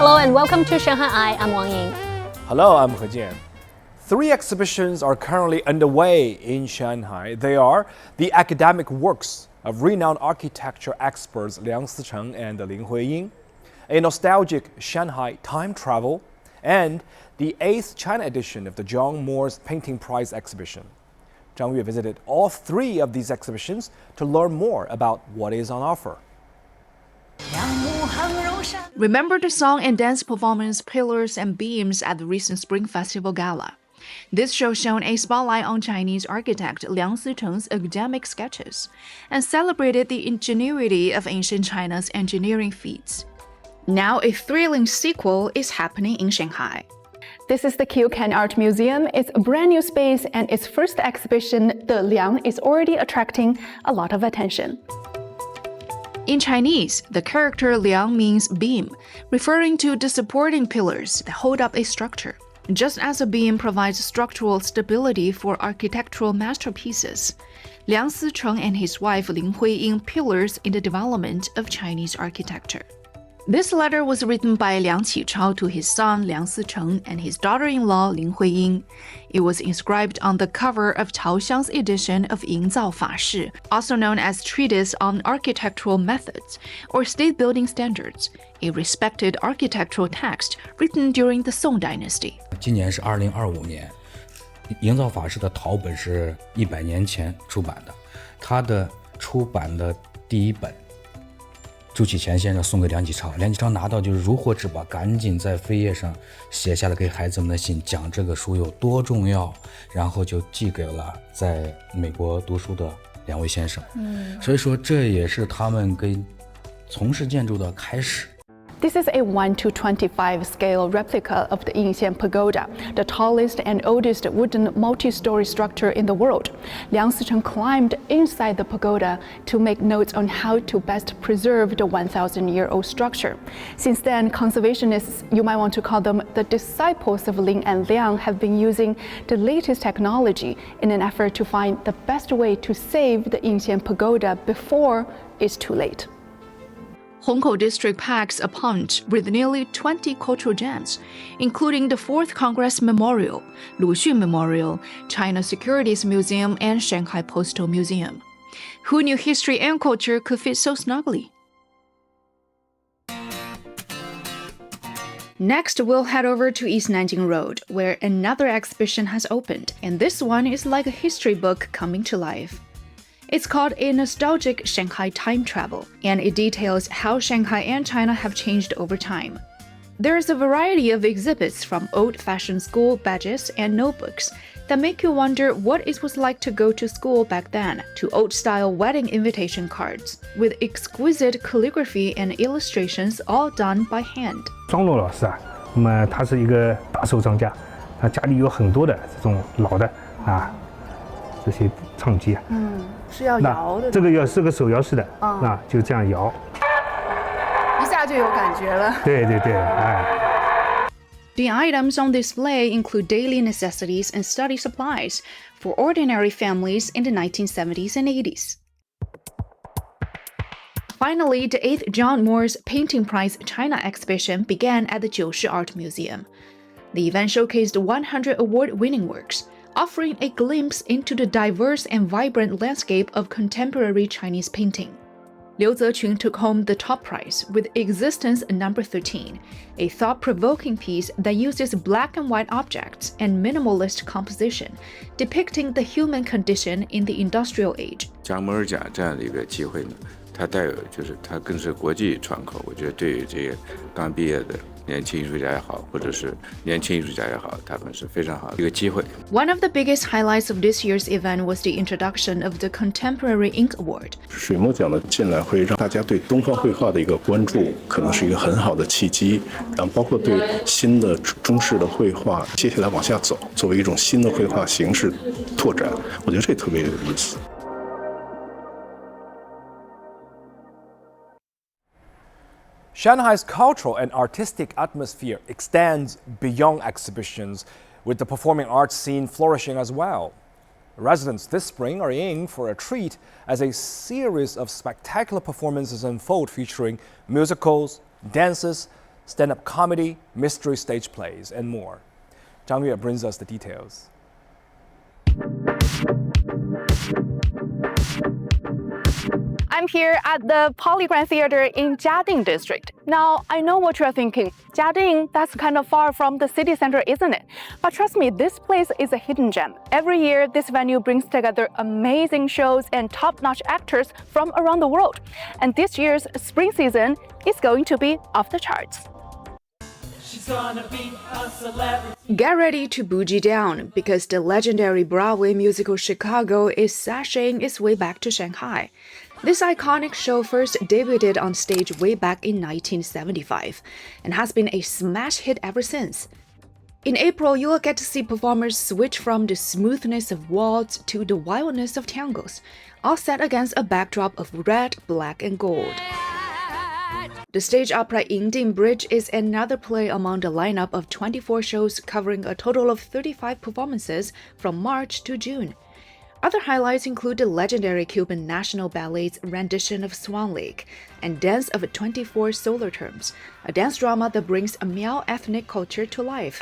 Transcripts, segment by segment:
Hello and welcome to Shanghai. I'm Liang. Hello, I'm Huiyin. 3 exhibitions are currently underway in Shanghai. They are the academic works of renowned architecture experts Liang Sicheng and Huiyin, a nostalgic Shanghai time travel, and the 8th China edition of the John Moore's Painting Prize exhibition. Zhang Yue visited all 3 of these exhibitions to learn more about what is on offer. Remember the song and dance performance Pillars and Beams at the recent Spring Festival Gala. This show shone a spotlight on Chinese architect Liang Sicheng's academic sketches and celebrated the ingenuity of ancient China's engineering feats. Now a thrilling sequel is happening in Shanghai. This is the Huiyin Art Museum. It's a brand new space, and its first exhibition, the Liang, is already attracting a lot of attention. In Chinese, the character Liang means beam, referring to the supporting pillars that hold up a structure. Just as a beam provides structural stability for architectural masterpieces, Liang Sicheng and his wife Huiyin pillars in the development of Chinese architecture. This letter was written by Liang Qichao to his son Liang Sicheng and his daughter-in-law Huiyin. It was inscribed on the cover of Cao Xiang's edition of Yingzao Fashi, also known as Treatise on Architectural Methods or State Building Standards, a respected architectural text written during the Song Dynasty. 今年是2025年，营造法式的陶本是100年前出版的，它的出版的第一本。朱启潜先生送给梁启超，梁启超拿到就是如获至宝，赶紧在扉页上写下了给孩子们的信，讲这个书有多重要，然后就寄给了在美国读书的2位先生。所以说这也是他们跟从事建筑的开始。This is a 1:25 scale replica of the Yingxian Pagoda, the tallest and oldest wooden multi-story structure in the world. Liang Sicheng climbed inside the pagoda to make notes on how to best preserve the 1,000-year-old structure. Since then, conservationists, you might want to call them the disciples of Ling and Liang, have been using the latest technology in an effort to find the best way to save the Yingxian Pagoda before it's too late. Hongkou District packs a punch with nearly 20 cultural gems, including the 4th Congress Memorial, Luxun Memorial, China Securities Museum, and Shanghai Postal Museum. Who knew history and culture could fit so snugly? Next, we'll head over to East Nanjing Road, where another exhibition has opened, and this one is like a history book coming to life. It's called A Nostalgic Shanghai Time Travel, and it details how Shanghai and China have changed over time. There's a variety of exhibits from old-fashioned school badges and notebooks that make you wonder what it was like to go to school back then, to old-style wedding invitation cards, with exquisite calligraphy and illustrations all done by hand. 庄洛老师啊，那么他是一个大收藏家，他家里有很多的这种老的这些唱机啊。是要摇的。这个是个手摇式的，就这样摇，一下就有感觉了。对对对，哎。The items on display include daily necessities and study supplies for ordinary families in the 1970s and 80s. Finally, the 8th John Moore's Painting Prize China exhibition began at the Jiushi Art Museum. The event showcased 100 award-winning works, offering a glimpse into the diverse and vibrant landscape of contemporary Chinese painting. Liu Zequn took home the top prize with Existence Number 13, a thought-provoking piece that uses black and white objects and minimalist composition, depicting the human condition in the industrial age. 加摩尔奖这样的一个机会呢，它带有就是它更是国际窗口，我觉得对于这些刚毕业的年轻艺术家也好，或者是年轻艺术家也好，他们是非常好的一个机会。One of the biggest highlights of this year's event was the introduction of the Contemporary Ink Award. 水墨奖的进来会让大家对东方绘画的一个关注，可能是一个很好的契机。然后包括对新的中式的绘画，接下来往下走，作为一种新的绘画形式拓展，我觉得这特别有意思。Shanghai's cultural and artistic atmosphere extends beyond exhibitions, with the performing arts scene flourishing as well. Residents this spring are in for a treat as a series of spectacular performances unfold featuring musicals, dances, stand-up comedy, mystery stage plays, and more. Zhang Yue brings us the details. I'm here at the Polygram Theater in Jiading District. Now, I know what you're thinking. Jiading, that's kind of far from the city center, isn't it? But trust me, this place is a hidden gem. Every year, this venue brings together amazing shows and top-notch actors from around the world. And this year's spring season is going to be off the charts. Get ready to bougie down because the legendary Broadway musical Chicago is sashaying its way back to Shanghai. This iconic show first debuted on stage way back in 1975 and has been a smash hit ever since. In April, you will get to see performers switch from the smoothness of waltz to the wildness of tangos, all set against a backdrop of red, black, and gold. The stage opera Yingding Bridge is another play among the lineup of 24 shows covering a total of 35 performances from March to June. Other highlights include the legendary Cuban National Ballet's rendition of Swan Lake and Dance of 24 Solar Terms, a dance drama that brings a Miao ethnic culture to life.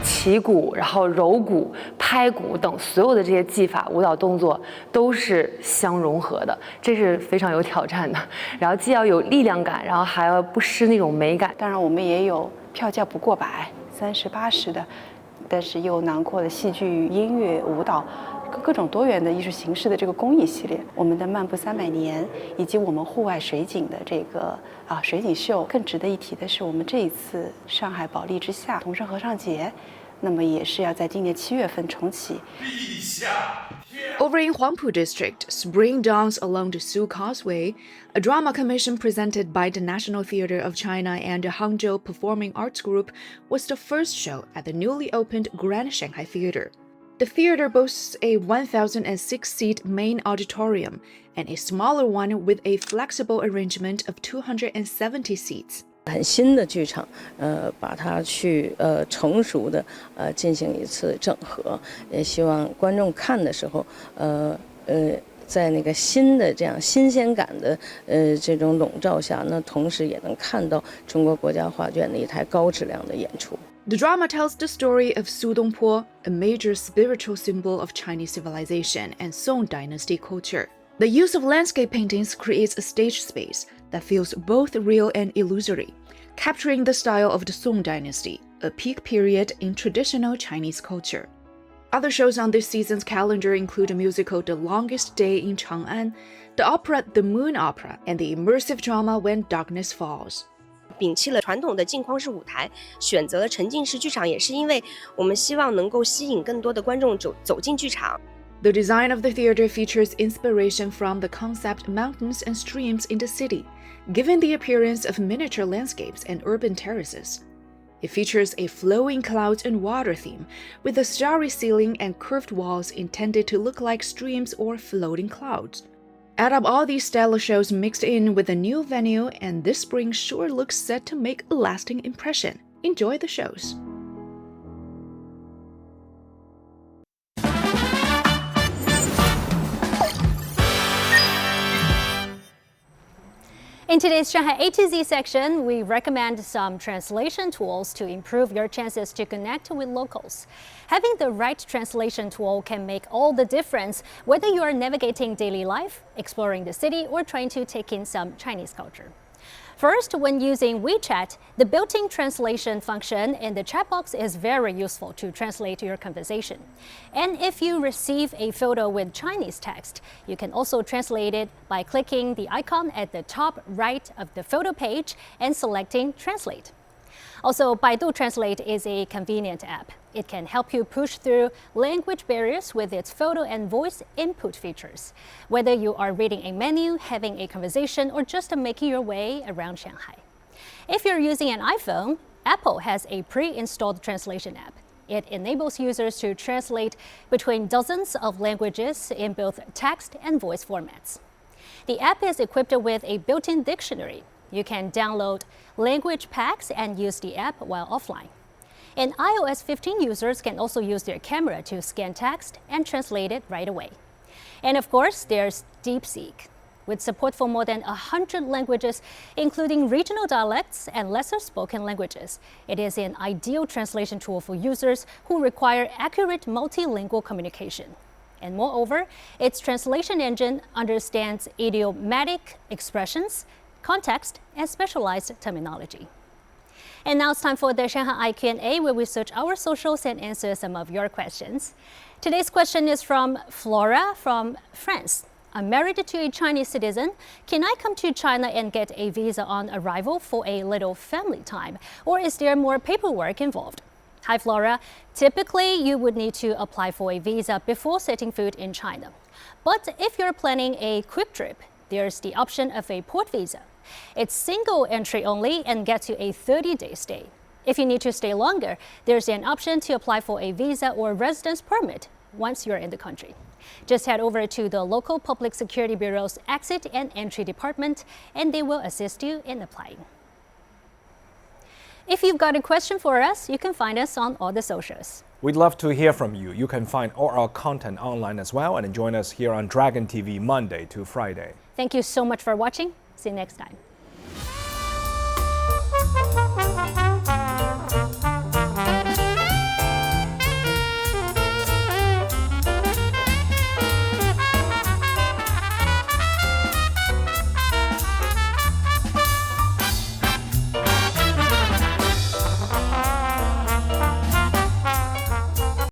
起鼓，然后揉鼓、拍鼓等所有的这些技法、舞蹈动作都是相融合的，这是非常有挑战的。然后既要有力量感，然后还要不失那种美感。当然，我们也有票价不过百，30、80的，但是又囊括了戏剧、音乐、舞蹈。各种多元的艺术形式的这个公益系列，我们的漫步300年，以及我们户外水景的这个水景秀。更值得一提的是，我们这一次上海保利之夏同声合唱节，那么也是要在今年7月份重启。 Over in Huangpu District, Spring Dance Along the Sioux Causeway, a drama commission presented by the National Theatre of China and the Hangzhou Performing Arts Group, was the first show at the newly opened Grand Shanghai Theatre. The theater boasts a 1,006-seat main auditorium and a smaller one with a flexible arrangement of 270 seats. 很新的剧场，把它去成熟的进行一次整合，也希望观众看的时候，在那个新的这样新鲜感的这种笼罩下，那同时也能看到中国国家话剧院的一台高质量的演出。 The drama tells the story of Su Dongpo, a major spiritual symbol of Chinese civilization and Song dynasty culture. The use of landscape paintings creates a stage space that feels both real and illusory, capturing the style of the Song dynasty, a peak period in traditional Chinese culture. Other shows on this season's calendar include the musical The Longest Day in Chang'an, the opera The Moon Opera, and the immersive drama When Darkness Falls. 摒弃了传统的镜框式舞台，选择了沉浸式剧场，也是因为我们希望能够吸引更多的观众走进剧场。 The design of the theater features inspiration from the concept mountains and streams in the city, giving the appearance of miniature landscapes and urban terraces. It features a flowing clouds and water theme, with a starry ceiling and curved walls intended to look like streams or floating clouds. Add up all these stylish shows mixed in with a new venue, and this spring sure looks set to make a lasting impression. Enjoy the shows. In today's Shanghai A to Z section, we recommend some translation tools to improve your chances to connect with locals. Having the right translation tool can make all the difference, whether you are navigating daily life, exploring the city, or trying to take in some Chinese culture. First, when using WeChat, the built-in translation function in the chat box is very useful to translate your conversation. And if you receive a photo with Chinese text, you can also translate it by clicking the icon at the top right of the photo page and selecting Translate. Also, Baidu Translate is a convenient app. It can help you push through language barriers with its photo and voice input features, whether you are reading a menu, having a conversation, or just making your way around Shanghai. If you're using an iPhone, Apple has a pre-installed translation app. It enables users to translate between dozens of languages in both text and voice formats. The app is equipped with a built-in dictionary. You can download language packs and use the app while offline. And iOS 15 users can also use their camera to scan text and translate it right away. And of course, there's DeepSeek. with support for more than 100 languages, including regional dialects and lesser spoken languages. It is an ideal translation tool for users who require accurate multilingual communication. And moreover, its translation engine understands idiomatic expressions, context, and specialized terminology. And now it's time for the Shanghai Q&A, where we search our socials and answer some of your questions. Today's question is from Flora from France. I'm married to a Chinese citizen. Can I come to China and get a visa on arrival for a little family time? Or is there more paperwork involved? Hi, Flora. Typically, you would need to apply for a visa before setting foot in China. But if you're planning a quick trip, there's the option of a port visa. It's single entry only and gets you a 30-day stay. If you need to stay longer, there's an option to apply for a visa or residence permit once you're in the country. Just head over to the local Public Security Bureau's Exit and Entry Department, and they will assist you in applying. If you've got a question for us, you can find us on all the socials. We'd love to hear from you. You can find all our content online as well, and join us here on Dragon TV Monday to Friday. Thank you so much for watching. See you next time.